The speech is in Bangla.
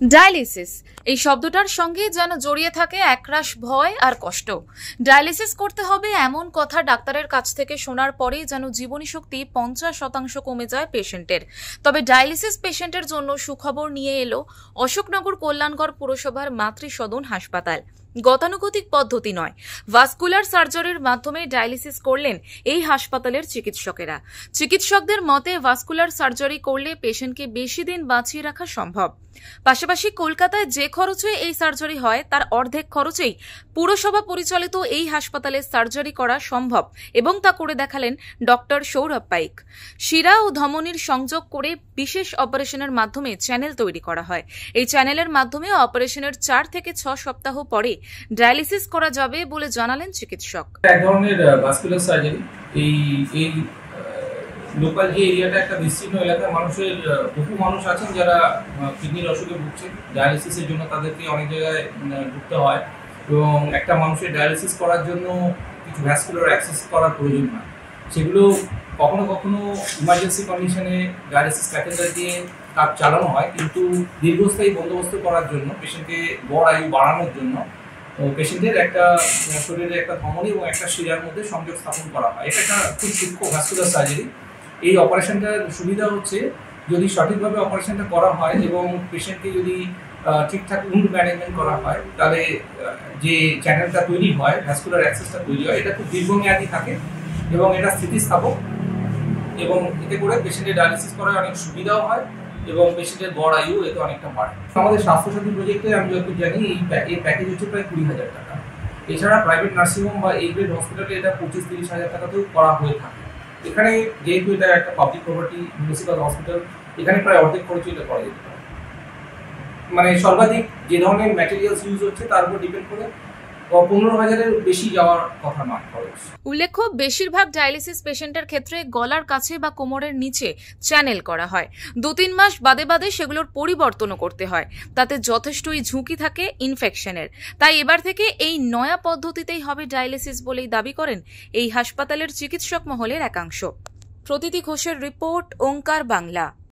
ডায়ালিসিস এই শব্দটার সঙ্গে যেন জড়িয়ে থাকে একরাশ ভয় আর কষ্ট। ডায়ালিসিস করতে হবে এমন কথা ডাক্তারের কাছ থেকে শোনার পরেই যেন জীবনী শক্তি 50% কমে যায় পেশেন্টের। তবে ডায়ালিসিস পেশেন্টের জন্য সুখবর নিয়ে এলো অশোকনগর কল্যাণগড় পুরসভার মাতৃসদন হাসপাতাল। গতানুগতিক পদ্ধতি নয়, ভাস্কুলার সার্জারির মাধ্যমে ডায়ালিসিস করলেন এই হাসপাতালের চিকিৎসকেরা। চিকিৎসকদের মতে ভাস্কুলার সার্জারি করলে পেশেন্টকে বেশি দিন বাঁচিয়ে রাখা সম্ভব। পাশাপাশি কলকাতায় যে খরচে এই সার্জারি হয় তার অর্ধেক খরচেই পুরসভা পরিচালিত এই হাসপাতালে সার্জারি করা সম্ভব এবং তা করে দেখালেন ডক্টর সৌরভ পাইক। শিরা ও ধমনীর সংযোগ করে বিশেষ অপারেশনের মাধ্যমে চ্যানেল তৈরি করা হয়। এই চ্যানেলের মাধ্যমে অপারেশনের 4 থেকে 6 সপ্তাহ পরে ডায়ালিসিস করা যাবে বলে জানালেন চিকিৎসক। এক ধরনের ভাস্কুলার সার্জারি এই লোকাল যে এরিয়াটা একটা বিস্তীর্ণ এলাকার মানুষের বহু মানুষ আছেন যারা কিডনির অসুখে ভুগছেন। ডায়ালিসিসের জন্য তাদেরকে অনেক জায়গায় ঢুকতে হয় এবং একটা মানুষের ডায়ালিসিস করার জন্য কিছু ভ্যাসকুলার অ্যাক্সেস করার প্রয়োজন হয়। সেগুলো কখনো কখনো ইমার্জেন্সি কন্ডিশনে ডায়ালিসিস ক্যাথেটার দিয়ে কাজ চালানো হয়, কিন্তু দীর্ঘস্থায়ী বন্দোবস্ত করার জন্য পেশেন্টকে গড় আয়ু বাড়ানোর জন্য পেশেন্টের একটা শরীরে একটা ধমনী এবং একটা শিরার মধ্যে সংযোগ স্থাপন করা হয়। এটা একটা খুব সূক্ষ্ম ভাস্কুলার সার্জারি। এই অপারেশনটার সুবিধা হচ্ছে যদি সঠিকভাবে অপারেশনটা করা হয় এবং পেশেন্টকে যদি ঠিকঠাক উন্ড ম্যানেজমেন্ট করা হয়, তাহলে যে চ্যানেলটা তৈরি হয়, ভ্যাসকুলার অ্যাক্সেসটা তৈরি হয়, এটা খুব দীর্ঘমেয়াদী থাকে এবং এটা স্থিতিস্থাপক এবং এতে করে পেশেন্টের ডায়ালিসিস করার অনেক সুবিধাও হয় এবং পেশেন্টের গড় আয়ু এতে অনেকটা বাড়ে। আমাদের স্বাস্থ্যসাথী প্রজেক্টে আমি যতটুকু জানি এই প্যাকেজ হচ্ছে প্রায় 20,000 টাকা। এছাড়া প্রাইভেট নার্সিংহোম বা এই গ্রেড হসপিটালে এটা 25-30 হাজার টাকাতেও করা হয়ে থাকে। এখানে যেহেতু এটা একটা পাবলিক প্রপার্টি মিউনিসিপ্যাল হসপিটাল, এখানে প্রায় অর্ধেক খরচে এটা করা যেতে পারে। মানে সর্বাধিক যে ধরনের ম্যাটেরিয়ালস ইউজ হচ্ছে তার উপর ডিপেন্ড করে 15,000-এর বেশি যাওয়ার কথা নয় খরচ। উল্লেখ্য, বেশিরভাগ ডায়ালিসিস পেশেন্টের ক্ষেত্রে গলার কাছে বা কোমরের নিচে চ্যানেল করা হয়। 2-3 মাস বাদে বাদে সেগুলোর পরিবর্তনও করতে হয়। তাতে যথেষ্টই ঝুঁকি থাকে ইনফেকশনের। তাই এবার থেকে এই নয়া পদ্ধতিতেই হবে ডায়ালিসিস বলেই দাবি করেন এই হাসপাতালের চিকিৎসক মহলের একাংশ। প্রতীতি ঘোষের রিপোর্ট, ওঙ্কার বাংলা।